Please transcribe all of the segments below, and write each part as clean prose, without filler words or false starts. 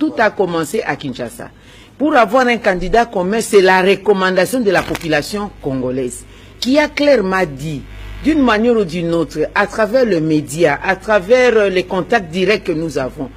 Tout a commencé à Kinshasa. Pour avoir un candidat commun, c'est la recommandation de la population congolaise qui a clairement dit, d'une manière ou d'une autre, à travers les médias, à travers les contacts directs que nous avons.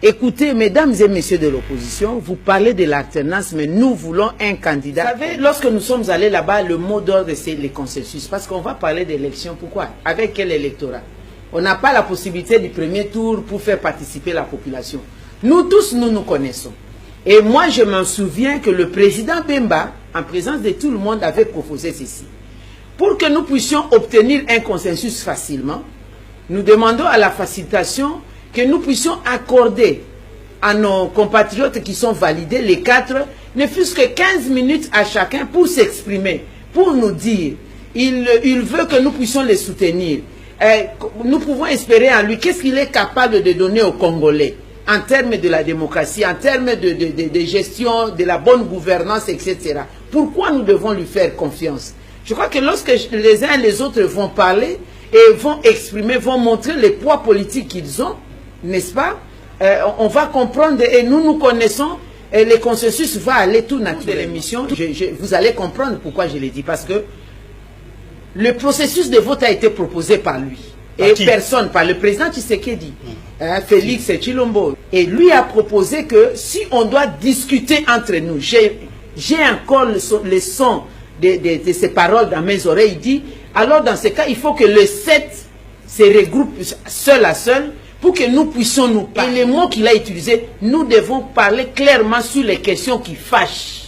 Écoutez, mesdames et messieurs de l'opposition, vous parlez de l'alternance, mais nous voulons un candidat. Vous savez, lorsque nous sommes allés là-bas, le mot d'ordre, c'est le consensus. Parce qu'on va parler d'élection. Pourquoi? Avec quel électorat? On n'a pas la possibilité du premier tour pour faire participer la population. Nous tous, nous nous connaissons. Et moi, je me souviens que le président Bemba, en présence de tout le monde, avait proposé ceci. Pour que nous puissions obtenir un consensus facilement, nous demandons à la facilitation que nous puissions accorder à nos compatriotes qui sont validés, les 4, ne fût-ce que 15 minutes à chacun pour s'exprimer, pour nous dire, il veut que nous puissions les soutenir. Nous pouvons espérer en lui qu'est-ce qu'il est capable de donner aux Congolais en termes de la démocratie, en termes de gestion, de la bonne gouvernance, etc. Pourquoi nous devons lui faire confiance? Je crois que lorsque les uns et les autres vont parler et vont exprimer, vont montrer les poids politiques qu'ils ont, n'est-ce pas? On va comprendre et nous connaissons et le consensus va aller tout naturellement. De l'émission, vous allez comprendre pourquoi je l'ai dit. Parce que le processus de vote a été proposé par lui. Et personne, par le président Tshisekedi, Félix Tshilombo. Et lui a proposé que si on doit discuter entre nous, j'ai encore le son de ces paroles dans mes oreilles, il dit, alors dans ce cas, il faut que le 7 se regroupe seul à seul pour que nous puissions nous parler. Et les mots qu'il a utilisés, nous devons parler clairement sur les questions qui fâchent.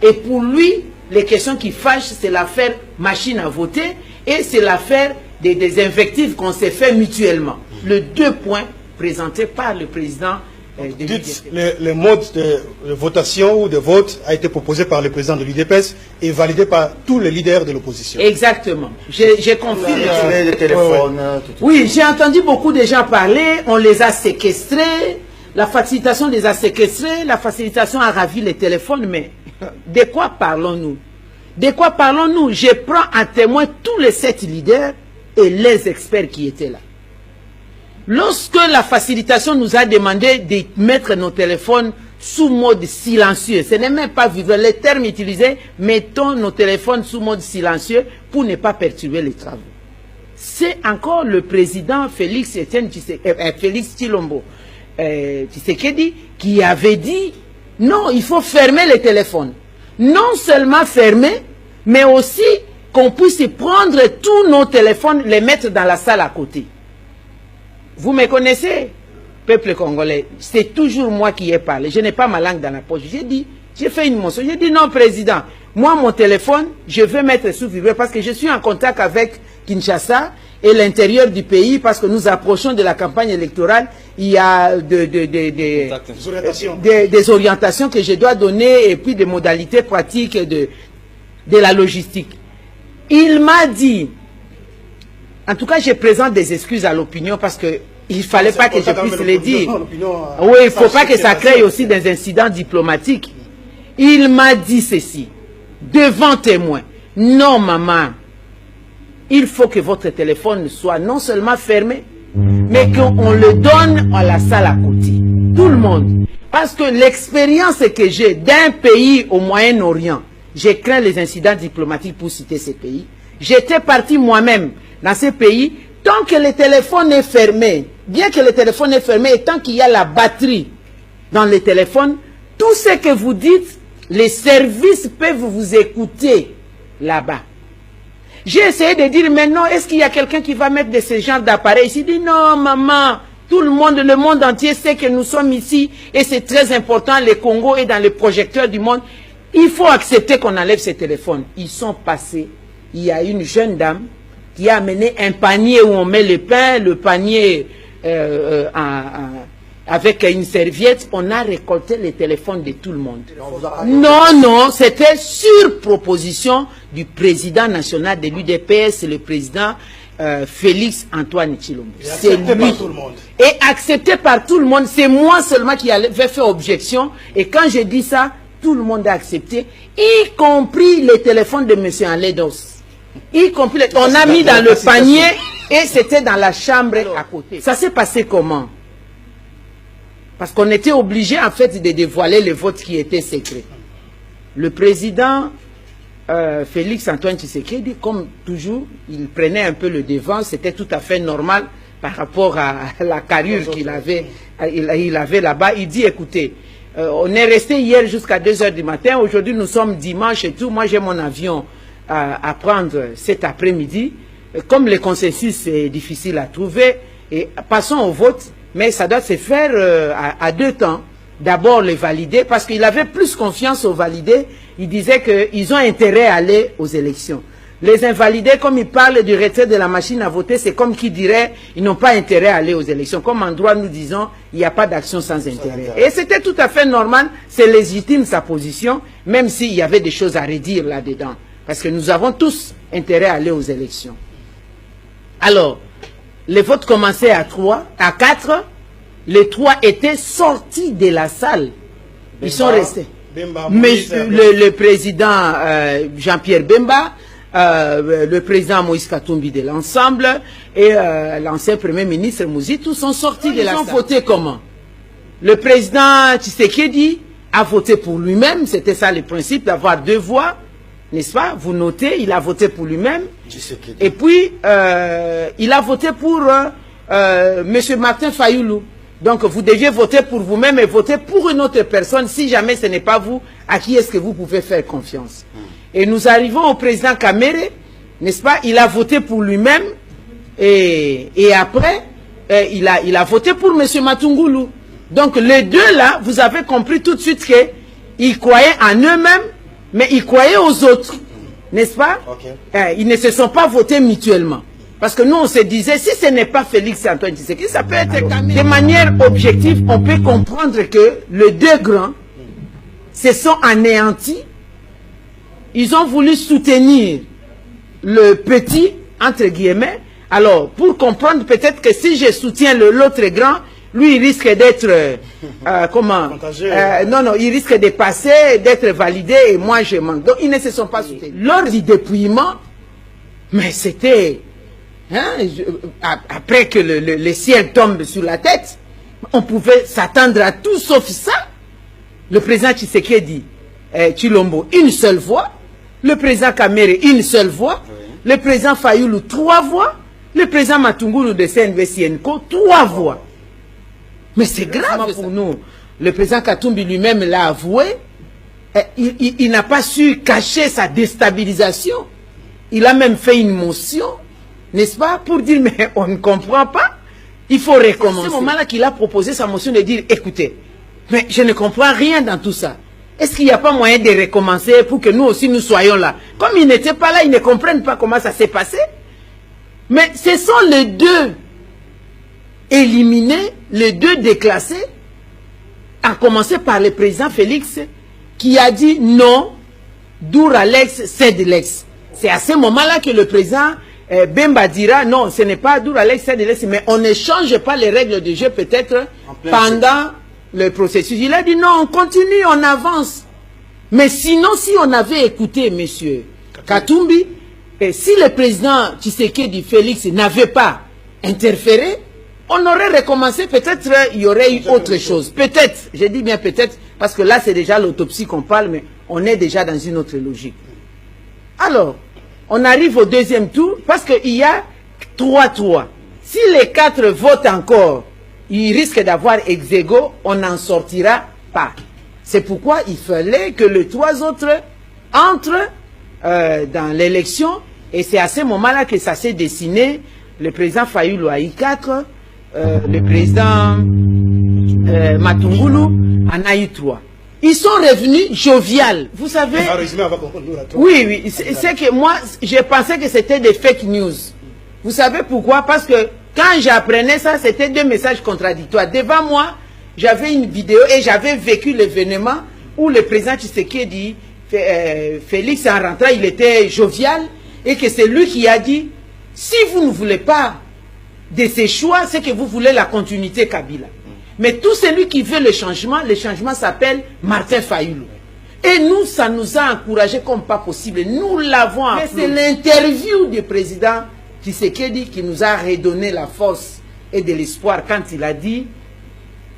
Et pour lui, les questions qui fâchent, c'est l'affaire machine à voter et c'est l'affaire des invectives qu'on s'est fait mutuellement. Le 2 points présentés par le président de l'UDPS. Le mode de votation ou de vote a été proposé par le président de l'UDPS et validé par tous les leaders de l'opposition. Exactement. J'ai compris. Oui, j'ai entendu beaucoup de gens parler, on les a séquestrés, la facilitation les a séquestrés, la facilitation a ravi les téléphones, mais de quoi parlons-nous? De quoi parlons-nous? Je prends à témoin tous les 7 leaders et les experts qui étaient là. Lorsque la facilitation nous a demandé de mettre nos téléphones sous mode silencieux, ce n'est même pas vivre les termes utilisés, mettons nos téléphones sous mode silencieux pour ne pas perturber les travaux. C'est encore le président Félix Tshilombo Tshisekedi qui avait dit non, il faut fermer les téléphones. Non seulement fermer, mais aussi qu'on puisse prendre tous nos téléphones, les mettre dans la salle à côté. Vous me connaissez, peuple congolais, c'est toujours moi qui ai parlé. Je n'ai pas ma langue dans la poche. J'ai dit, j'ai fait une motion. J'ai dit non, président, moi, mon téléphone, je veux mettre sous vibreur parce que je suis en contact avec Kinshasa et l'intérieur du pays parce que nous approchons de la campagne électorale. Il y a des orientations que je dois donner et puis des modalités pratiques de la logistique. Il m'a dit, en tout cas, je présente des excuses à l'opinion parce que il ne fallait pas que je puisse le dire. Oui, il ne faut pas que ça crée aussi des incidents diplomatiques. Il m'a dit ceci, devant témoin. Non, maman, il faut que votre téléphone soit non seulement fermé, mais qu'on le donne à la salle à côté. Tout le monde. Parce que l'expérience que j'ai d'un pays au Moyen-Orient, je crains les incidents diplomatiques pour citer ces pays. J'étais parti moi-même dans ces pays, tant que le téléphone est fermé, bien que le téléphone est fermé, et tant qu'il y a la batterie dans le téléphone, tout ce que vous dites, les services peuvent vous écouter là-bas. J'ai essayé de dire, mais non, est-ce qu'il y a quelqu'un qui va mettre de ce genre d'appareil ici? Il dit, non, maman, tout le monde entier sait que nous sommes ici, et c'est très important, le Congo est dans les projecteurs du monde. Il faut accepter qu'on enlève ces téléphones. Ils sont passés. Il y a une jeune dame qui a amené un panier où on met le pain, le panier avec une serviette. On a récolté les téléphones de tout le monde. Non, c'était sur proposition du président national de l'UDPS, le président Félix Antoine Tshilombo. C'est lui. Et accepté par tout le monde. C'est moi seulement qui avait fait objection. Et quand je dis ça, tout le monde a accepté, y compris les téléphones de M. Anledos. Y compris on a mis dans le panier et c'était dans la chambre à côté. Ça s'est passé comment? Parce qu'on était obligé en fait de dévoiler les votes qui étaient secrets. Le président Félix Antoine Tshisekedi, comme toujours, il prenait un peu le devant, c'était tout à fait normal par rapport à la carrure qu'il avait, il avait là-bas. Il dit, écoutez, on est resté hier jusqu'à 2 h du matin, aujourd'hui nous sommes dimanche et tout, moi j'ai mon avion à prendre cet après-midi. Comme le consensus est difficile à trouver, et passons au vote, mais ça doit se faire à 2 temps. D'abord les valider, parce qu'il avait plus confiance aux validés. Il disait qu'ils ont intérêt à aller aux élections. Les invalidés, comme ils parlent du retrait de la machine à voter, c'est comme qui dirait ils n'ont pas intérêt à aller aux élections. Comme en droit, nous disons, il n'y a pas d'action sans intérêt. Et c'était tout à fait normal, c'est légitime sa position, même s'il y avait des choses à redire là-dedans. Parce que nous avons tous intérêt à aller aux élections. Alors, les votes commençaient à 4. Les 3 étaient sortis de la salle. Ils sont restés. Mais le président Jean-Pierre Bemba, le président Moïse Katumbi de l'ensemble et l'ancien premier ministre Mouzi, tous sont sortis de la salle. Ils ont voté comment? Le président Tshisekedi a voté pour lui-même. C'était ça le principe, d'avoir 2 voix. N'est-ce pas? Vous notez, il a voté pour lui-même. Et puis, il a voté pour M. Martin Fayoulou. Donc, vous deviez voter pour vous-même et voter pour une autre personne. Si jamais ce n'est pas vous, à qui est-ce que vous pouvez faire confiance? Et nous arrivons au président Kamere, n'est-ce pas? Il a voté pour lui-même et après, il a voté pour M. Matungulu. Donc, les deux là, vous avez compris tout de suite qu'ils croyaient en eux-mêmes, mais ils croyaient aux autres. N'est-ce pas? Ils ne se sont pas votés mutuellement. Parce que nous, on se disait, si ce n'est pas Félix Antoine Tshisekedi, ça peut être Kamere. De manière objective, on peut comprendre que les 2 grands se sont anéantis. Ils ont voulu soutenir le petit, entre guillemets. Alors, pour comprendre peut-être que si je soutiens l'autre grand, lui, il risque d'être, non, il risque de passer, d'être validé, et moi, je manque. Donc, ils ne se sont pas soutenus. Lors du dépouillement, mais c'était... après que le ciel tombe sur la tête, on pouvait s'attendre à tout sauf ça. Le président Tshisekedi, Tshilombo, une seule voix. Le président Kamere, une seule voix. Le président Fayoulou, 3 voix. Le président Matungulu de CNV-Sienko, 3 voix. Mais c'est grave pour nous. Le président Katumbi lui-même l'a avoué. Il n'a pas su cacher sa déstabilisation. Il a même fait une motion, n'est-ce pas, pour dire, mais on ne comprend pas, il faut recommencer. C'est ce moment-là qu'il a proposé sa motion de dire, écoutez, mais je ne comprends rien dans tout ça. Est-ce qu'il n'y a pas moyen de recommencer pour que nous aussi nous soyons là? Comme ils n'étaient pas là, ils ne comprennent pas comment ça s'est passé. Mais ce sont les 2 éliminés, les 2 déclassés, à commencer par le président Félix, qui a dit non, Douralex, c'est de l'ex. C'est à ce moment-là que le président Bemba dira non, ce n'est pas Douralex, c'est de l'ex, mais on ne change pas les règles du jeu peut-être pendant le processus. Il a dit non, on continue, on avance. Mais sinon, si on avait écouté M. Katumbi, et si le président Tshisekedi Félix n'avait pas interféré, on aurait recommencé, peut-être il y aurait eu autre chose. Peut-être, je dis bien peut-être, parce que là c'est déjà l'autopsie qu'on parle, mais on est déjà dans une autre logique. Alors, on arrive au 2e tour, parce qu'il y a 3-3. Si les 4 votent encore, ils risquent d'avoir ex aequo, on n'en sortira pas. C'est pourquoi il fallait que les 3 autres entrent dans l'élection, et c'est à ce moment-là que ça s'est dessiné. Le président Fayoulou a eu 4, le président Matungulu en a eu 3. Ils sont revenus jovial. Vous savez... Oui, c'est que moi, je pensais que c'était des fake news. Vous savez pourquoi? Parce que quand j'apprenais ça, c'était 2 messages contradictoires. Devant moi, j'avais une vidéo et j'avais vécu l'événement où le président Tshisekedi, Félix, en rentrant, il était jovial, et que c'est lui qui a dit, si vous ne voulez pas de ces choix, c'est que vous voulez la continuité Kabila. Mais tout celui qui veut le changement s'appelle Martin Fayoulou. Et nous, ça nous a encouragés comme pas possible. Nous l'avons appris. Mais c'est l'interview du président Tshisekedi qui nous a redonné la force et de l'espoir quand il a dit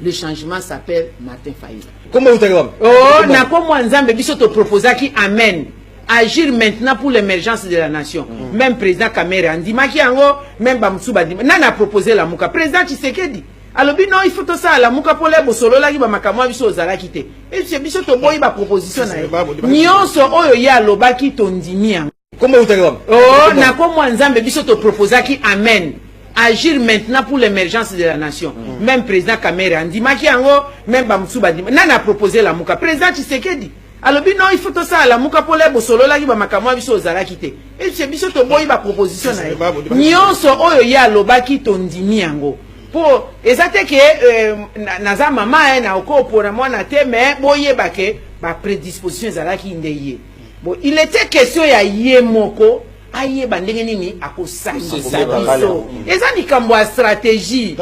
le changement s'appelle Martin Fayulu. Comment vous avez Oh, na comme Nzambe biso te proposa qui amène agir maintenant pour l'émergence de la nation. Même président Kamere andimaki yango, même Bamsuba andimaki. Nana proposé la muka. Président Tshisekedi. Alors non, il faut tout ça la muka pour les bosolo la ki ba makamwa biso ozala kité. Et c'est biso to boyi ba proposition na. Nyonso oyo ya lobaki tondimi yango. Comment vous avez Oh, na comme Nzambe biso te proposa qui amène agir maintenant pour l'émergence de la nation. Même président Kamere andimaki yango, même Bamsuba andimaki. Nana proposé la muka. Président Tshisekedi. Alors non, il faut tout ça la muka pour les bosolo la ki ba makamwa biso ozala kité. Et c'est biso to boyi ba proposition na. Nyonso oyo ya lobaki tondimi yango. Pour exactement que naza mama na oko pour moi na te mais boye ba ke ba prédisposition za la ki ndeye. Bon, il était question ya yemoko aye bandenge nini akosangisa biso. Eza ni kambo stratégie.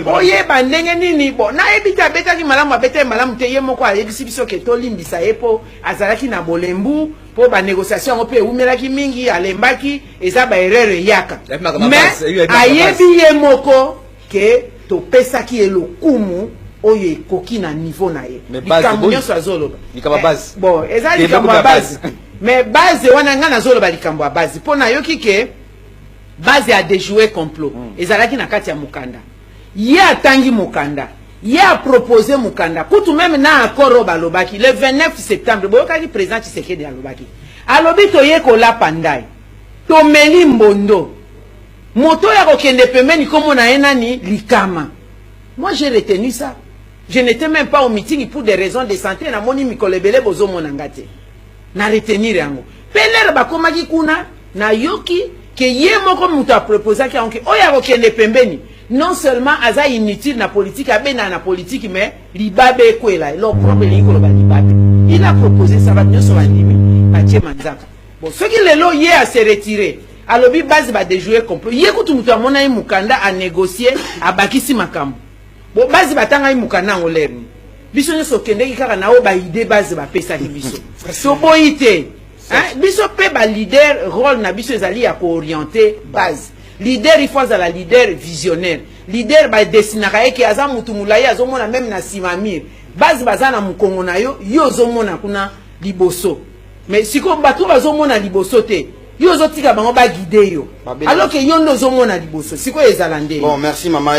Boye bandenge nini bon na ebita beta ki malamu abeta malamu te yemoko ayebisi biso ke to limbisa epo azalaki na bolembu pour ba négociation pe umelaki mingi alembaki eza ba erreur yaka. Mais ayebi yemoko que to pesa qui est le kumu oye koki na niveau na ye likambo nyonso azoloba bon eza likambo ya base mais base wana nga nazoloba likambo ya base mpo na yoki ke base a déjoué complot ezalaki na kati ya mukanda ye atangi mukanda ye a proposé mukanda kutu même na accord balobaki le 29 septembre boyokaki président Tshisekedi alobaki alobi toye kolapa ndai tomeli mbondo moto ya kokende pembeni komo na enani likama. Moi j'ai retenu ça. Je n'étais même pas au meeting pour des raisons de santé na moni mikolebele bozo monangate. Na retenir yango. Peler bakomaki kuna na yoki ke ye moko muto a proposé ki onke oya kokende pembeni. Non seulement aza inutile na politique abena na politique mais libabe kwela lo problème liko ba libabe. Il a proposé ça va nyoso bandimi ba tchema nzaka. Bon ce qui lelo ye a se retirer. Alobi base ba déjouer complot. Yekutu mutu amona yi mukanda a négocier a bakisi makambo. Bo base batanga yi mukanda ngolerni. Biso nyoso kendeki kaka na o ba idée base ba pesa ki biso. So boyite. Hein? Biso pe ba leader rôle na biso ezali ya ko orienter base. Leader il faut la leader visionnaire. Leader ba destinaka eke aza mutu mulayi azomona même na simamir. Base bazana mukongo na yo ozomona kuna liboso. Mais siko bato bazomona liboso te. Yo zotika bango ba guider yo. Alors que yo ndo zomona liboso. Siko ezalande. Bon, merci maman.